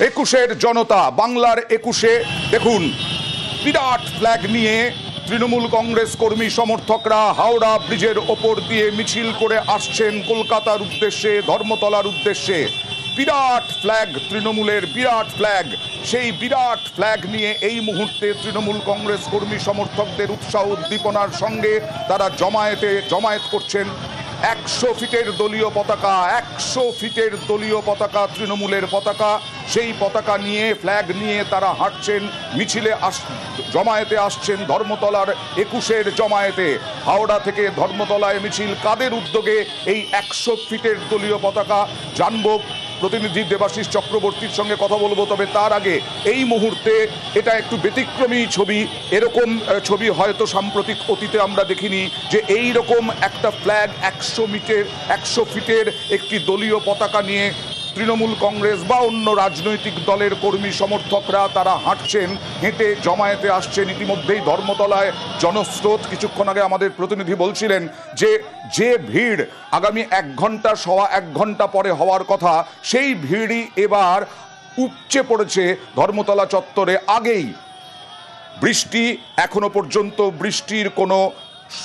একুশের জনতা, বাংলার একুশে দেখুন বিরাট ফ্ল্যাগ নিয়ে তৃণমূল কংগ্রেস কর্মী সমর্থকরা হাওড়া ব্রিজের ওপর দিয়ে মিছিল করে আসছেন কলকাতার উদ্দেশ্যে, ধর্মতলার উদ্দেশ্যে। বিরাট ফ্ল্যাগ, তৃণমূলের বিরাট ফ্ল্যাগ, সেই বিরাট ফ্ল্যাগ নিয়ে এই মুহূর্তে তৃণমূল কংগ্রেস কর্মী সমর্থকদের উৎসাহ উদ্দীপনার সঙ্গে তারা জমায়েত করছেন। 100 ফিটের দলীয় পতাকা, 100 ফিটের দলীয় পতাকা, তৃণমূলের পতাকা, সেই পতাকা নিয়ে ফ্ল্যাগ নিয়ে তারা হাঁটছেন, মিছিলে জমায়েতে আসছেন ধর্মতলার একুশের জমায়েতে। হাওড়া থেকে ধর্মতলায় মিছিল, কাদের উদ্যোগে এই 100 ফিটের দলীয় পতাকা জানবো। প্রতিনিধি দেবাশিস চক্রবর্তীর সঙ্গে কথা বলবো, তবে তার আগে এই মুহূর্তে এটা একটু ব্যতিক্রমী ছবি। এরকম ছবি হয়তো সাম্প্রতিক অতীতে আমরা দেখিনি, যে এই রকম একটা ফ্ল্যাগ 100 ফিটের একটি দলীয় পতাকা নিয়ে তৃণমূল কংগ্রেস বা অন্য রাজনৈতিক দলের কর্মী সমর্থকরা তারা হাঁটছেন, হেঁটে জমায়েতে আসছেন। ইতিমধ্যেই ধর্মতলায় জনস্রোত, কিছুক্ষণ আগে আমাদের প্রতিনিধি বলছিলেন যে ভিড় আগামী 1 ঘন্টা, 1.25 ঘন্টা পরে হওয়ার কথা, সেই ভিড়ই এবার উপচে পড়েছে ধর্মতলা চত্বরে। আগেই বৃষ্টি, এখনো পর্যন্ত বৃষ্টির কোনো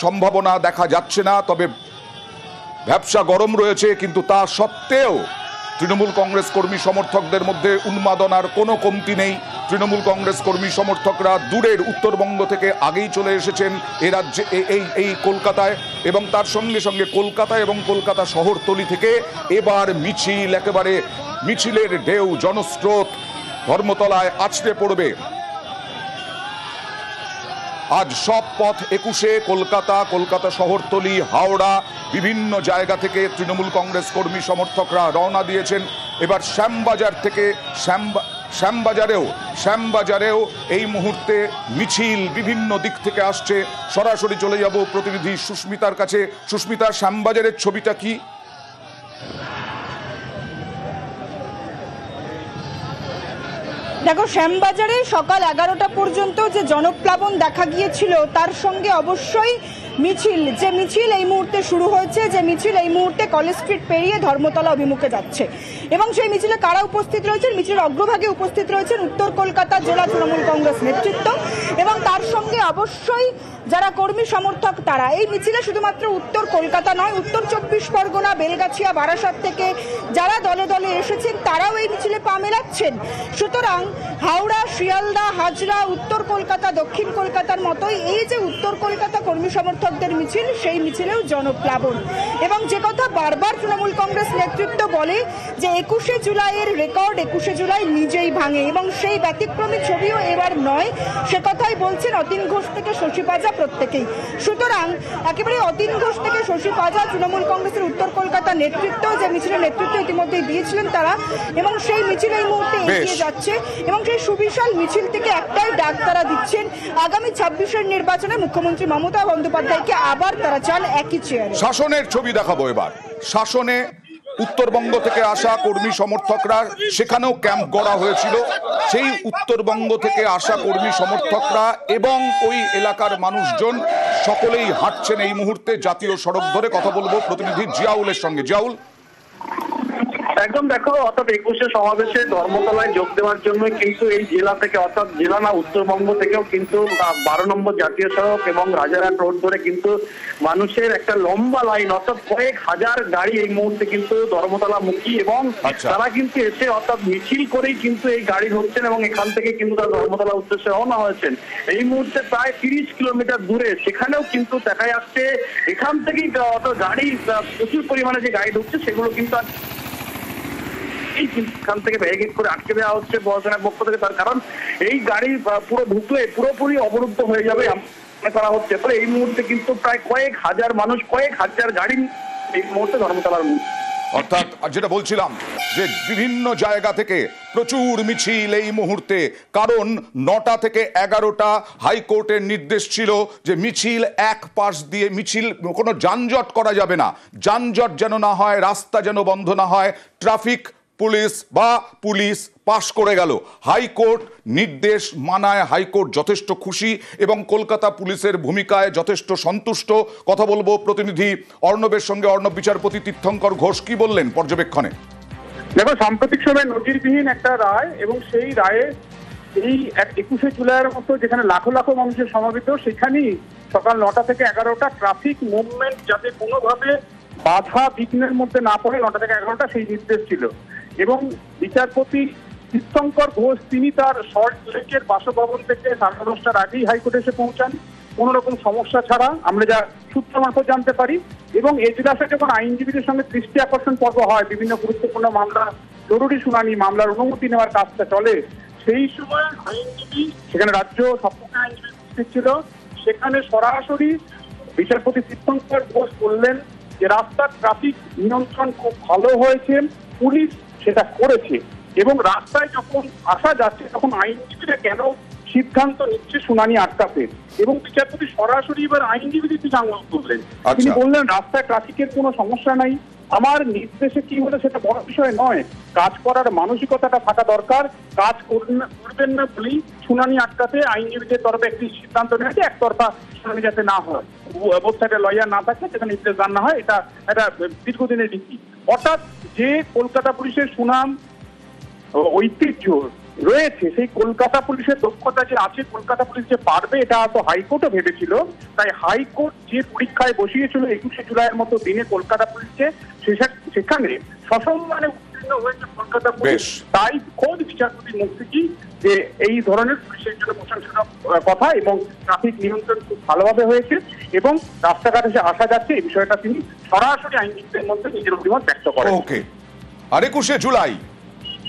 সম্ভাবনা দেখা যাচ্ছে না, তবে ভ্যাপসা গরম রয়েছে, কিন্তু তা সত্ত্বেও তৃণমূল কংগ্রেস কর্মী সমর্থকদের মধ্যে উন্মাদনার কোনো কমতি নেই। তৃণমূল কংগ্রেস কর্মী সমর্থকরা দূরের উত্তরবঙ্গ থেকে আগেই চলে এসেছেন এ রাজ্যে, এই কলকাতায়, এবং তার সঙ্গে সঙ্গে কলকাতা এবং কলকাতা শহরতলি থেকে এবার মিছিল, একেবারে মিছিলের ঢেউ, জনস্রোত ধর্মতলায় আছড়ে পড়বে। আজ সব পথ একুশে, কলকাতা শহরতলি, হাওড়া, বিভিন্ন জায়গা থেকে তৃণমূল কংগ্রেস কর্মী সমর্থকরা রওনা দিয়েছেন। এবার শ্যামবাজার থেকে শ্যামবাজারেও এই মুহূর্তে মিছিল বিভিন্ন দিক থেকে আসছে। সরাসরি চলে যাব প্রতিনিধি সুস্মিতার কাছে। সুস্মিতা, শ্যামবাজারের ছবিটা কি? দেখো, শ্যামবাজারে সকাল 11টা পর্যন্ত যে জনপ্লাবন দেখা গিয়েছিল, তার সঙ্গে অবশ্যই যে মিছিল এই মুহূর্তে শুরু হয়েছে, যে মিছিল এই মুহূর্তে কলেজ স্ট্রিট পেরিয়ে ধর্মতলা অভিমুখে যাচ্ছে। এবং সেই মিছিলে কারা উপস্থিত রয়েছেন? মিছিলের অগ্রভাগে উপস্থিত রয়েছেন উত্তর কলকাতা জেলা তৃণমূল কংগ্রেস নেতৃত্ব, এবং তার সঙ্গে অবশ্যই যারা কর্মী সমর্থক তারা। এই মিছিলে শুধুমাত্র উত্তর কলকাতা নয়, উত্তর 24 পরগনা, বেলগাছিয়া, বারাসাত থেকে যারা দলে দলে এসেছেন তারাও এই মিছিলে পা মেলাচ্ছেন। সুতরাং হাওড়া, শিয়ালদা, হাজরা, উত্তর কলকাতা, দক্ষিণ কলকাতার মতোই এই যে উত্তর কলকাতা কর্মী সমর্থকদের মিছিল, সেই মিছিলেও জনপ্লাবন। এবং যে কথা বারবার তৃণমূল কংগ্রেস নেতৃত্ব বলে যে 21শে জুলাইয়ের রেকর্ড 21শে জুলাই নিজেই ভাঙে, এবং সেই ব্যতিক্রমী ছবিও এবার নয়, সে কথাই বলছেন অতীন ঘোষ থেকে শশী পাজা প্রত্যেকেই। সুতরাং একেবারে অতীন ঘোষ থেকে শশী পাজা, তৃণমূল কংগ্রেসের উত্তর কলকাতা নেতৃত্ব, যে মিছিলের নেতৃত্ব ইতিমধ্যেই দিয়েছিলেন তারা, এবং সেই মিছিল এই মুহূর্তে এগিয়ে যাচ্ছে। এবং সেই সুবিশাল মিছিল থেকে একটাই ডাক তারা দিচ্ছেন, আগামী 26-এর নির্বাচনে মুখ্যমন্ত্রী মমতা বন্দ্যোপাধ্যায়কে আবার তারা চান একই চেয়ারে। শাসনের ছবি দেখাবো এবার। শাসনে উত্তরবঙ্গ থেকে আসা কর্মী সমর্থকরা, সেখানেও ক্যাম্প গড়া হয়েছিল। সেই উত্তরবঙ্গ থেকে আসা কর্মী সমর্থকরা এবং ওই এলাকার মানুষজন সকলেই হাঁটছেন এই মুহূর্তে জাতীয় সড়ক ধরে। কথা বলবো প্রতিনিধি জিয়াউলের সঙ্গে। জিয়াউল, একদম দেখো, অর্থাৎ 21শে সমাবেশে ধর্মতলায় যোগ দেওয়ার জন্য কিন্তু এই জেলা থেকে, অর্থাৎ জেলা না উত্তরবঙ্গ থেকেও কিন্তু 12 নম্বর জাতীয় সড়ক এবং রাজারহাট রোড ধরে কিন্তু মানুষের একটা লম্বা লাইন, অর্থাৎ কয়েক হাজার গাড়ি এই মুহূর্তে কিন্তু ধর্মতলা মুখী, এবং তারা কিন্তু এসে অর্থাৎ মিছিল করেই কিন্তু এই গাড়ি ঢুকছেন এবং এখান থেকে কিন্তু তারা ধর্মতলা উদ্দেশ্যে রওনা হয়েছেন। এই মুহূর্তে প্রায় 30 কিলোমিটার দূরে, সেখানেও কিন্তু দেখা যাচ্ছে এখান থেকেই অর্থাৎ গাড়ি, প্রচুর পরিমাণে যে গাড়ি ঢুকছে সেগুলো কিন্তু এখান থেকে ব্যারিকেড করে আটকে দেওয়া হচ্ছে প্রশাসনের পক্ষ থেকে। তার কারণ এই গাড়ি পুরো ঢুকলে পুরোপুরি অবরুদ্ধ হয়ে যাবে করা হচ্ছে। ফলে এই মুহূর্তে কিন্তু প্রায় কয়েক হাজার মানুষ, কয়েক হাজার গাড়ি এই মুহূর্তে ধর্মতলার মুখ। অর্থাৎ যেটা বলছিলাম যে বিভিন্ন জায়গা থেকে প্রচুর মিছিল এই মুহূর্তে, কারণ 9টা থেকে 11টা হাইকোর্টের নির্দেশ ছিল যে মিছিল এক পাশ দিয়ে, মিছিল কোনো যানজট করা যাবে না, যানজট যেন না হয়, রাস্তা যেন বন্ধ না হয়। ট্রাফিক পুলিশ পাশ করে গেল। হাইকোর্ট নির্দেশ মানায় হাইকোর্ট যথেষ্ট খুশি এবং কলকাতা পুলিশের ভূমিকায় যথেষ্ট সন্তুষ্ট। কথা বলবো প্রতিনিধি অর্ণবের সঙ্গে। অর্ণব, বিচারপতি তীর্থঙ্কর ঘোষ কি বললেন পর্যবেক্ষণে? দেখো, সাম্প্রতিক সময়ে নজিরবিহীন একটা রায়, এবং সেই রায়ে এই 21শে জুলাইয়ের মতো যেখানে লাখো লাখো মানুষের সমাবেত, সেখানেই সকাল 9টা থেকে 11টা ট্রাফিক মুভমেন্ট যাতে কোনোভাবে বাধা বিঘ্নের মধ্যে না পড়ে, 9টা থেকে 11টা সেই নির্দেশ ছিল। এবং বিচারপতি তীর্থঙ্কর ঘোষ তিনি তার সল্ট লেকের বাসভবন থেকে 10:30টার আগেই হাইকোর্টে এসে পৌঁছান, কোন রকম সমস্যা ছাড়া, আমরা যা সূত্র মারফত জানতে পারি। এবং এজলাসে যখন আইনজীবীদের সঙ্গে দৃষ্টি আকর্ষণ পর্ব হয়, বিভিন্ন গুরুত্বপূর্ণ মামলা জরুরি শুনানি, মামলার অনুমতি নেওয়ার কাজটা চলে, সেই সময় আইনজীবী, সেখানে রাজ্য সবকটা আইনজীবী উপস্থিত ছিল, সেখানে সরাসরি বিচারপতি তীর্থঙ্কর ঘোষ বললেন যে রাস্তার ট্রাফিক নিয়ন্ত্রণ খুব ভালো হয়েছে, পুলিশ সেটা করেছে, এবং রাস্তায় যখন আসা যাচ্ছে তখন আইনজীবীরা কেন সিদ্ধান্ত নিচ্ছে শুনানি আটকাতে। এবং বিচারপতি সরাসরি এবার আইনজীবীদের দিকে আঙুল তুললেন। তিনি বললেন রাস্তায় ট্রাফিকের কোনো সমস্যা নাই, আমার নির্দেশে কি হলো সেটা বড় বিষয় নয়, কাজ করার মানসিকতাটা থাকা দরকার, কাজ করবেন না বলেই শুনানি আটকাতে আইনজীবীদের তরফে একটি সিদ্ধান্ত নেওয়া যে একতরফা শুনানি যাতে না হয়, বোথ সাইডে লয়ার না থাকে, সেখানে নির্দেশ দান না হয়, এটা একটা দীর্ঘদিনের রীতি। অর্থাৎ যে কলকাতা পুলিশের সুনাম ঐতিহ্য রয়েছে, সেই কলকাতা পুলিশের দক্ষতা যে আছে, কলকাতা পুলিশ যে পারবে, এটা তো হাইকোর্টও ভেবেছিল। তাই হাইকোর্ট যে পরীক্ষায় বসিয়েছিল 21শে জুলাইয়ের মতো দিনে কলকাতা পুলিশকে, সেখানে সসম্মানে উত্তীর্ণ হয়েছে কলকাতা পুলিশ। তাই খোদ বিচারপতি মুক্তি যে এই ধরনের পুলিশের জন্য প্রশংসনীয় কথা, এবং ট্রাফিক নিয়ন্ত্রণ খুব ভালোভাবে হয়েছে এবং রাস্তাঘাটে যে আসা যাচ্ছে, এই বিষয়টা তিনি সরাসরি আইনজীবীদের মধ্যে নিজের অভিমত ব্যক্ত করেন। ওকে, আর 21শে জুলাই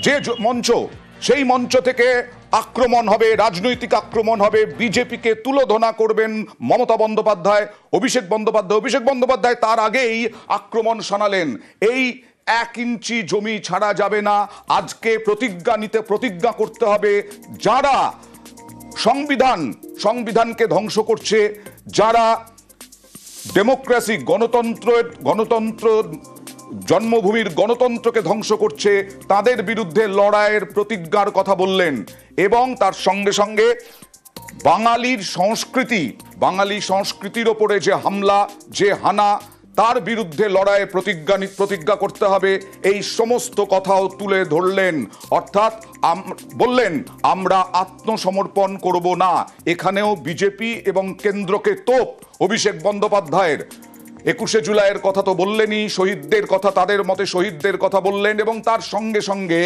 যে মঞ্চ, সেই মঞ্চ থেকে আক্রমণ হবে, রাজনৈতিক আক্রমণ হবে, বিজেপিকে তুলোধনা করবেন মমতা বন্দ্যোপাধ্যায়, অভিষেক বন্দ্যোপাধ্যায় তার আগেই আক্রমণ শোনালেন, এই 1 ইঞ্চি জমি ছাড়া যাবে না, আজকে প্রতিজ্ঞা করতে হবে, যারা সংবিধানকে ধ্বংস করছে, যারা ডেমোক্রেসি, গণতন্ত্র জন্মভূমির গণতন্ত্রকে ধ্বংস করছে, তাদের বিরুদ্ধে লড়াইয়ের প্রতিজ্ঞার কথা বললেন। এবং তার সঙ্গে সঙ্গে বাঙালি সংস্কৃতির ওপরে যে হামলা, যে হানা, তার বিরুদ্ধে লড়াইয়ের প্রতিজ্ঞা করতে হবে, এই সমস্ত কথাও তুলে ধরলেন। অর্থাৎ বললেন আমরা আত্মসমর্পণ করব না। এখানেও বিজেপি এবং কেন্দ্রকে তোপ অভিষেক বন্দ্যোপাধ্যায়ের। 21শে জুলাইয়ের কথা তো বললেনই, শহীদদের কথা, তাদের মতে শহীদদের কথা বললেন, এবং তার সঙ্গে সঙ্গে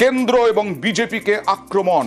কেন্দ্র এবং বিজেপিকে আক্রমণ।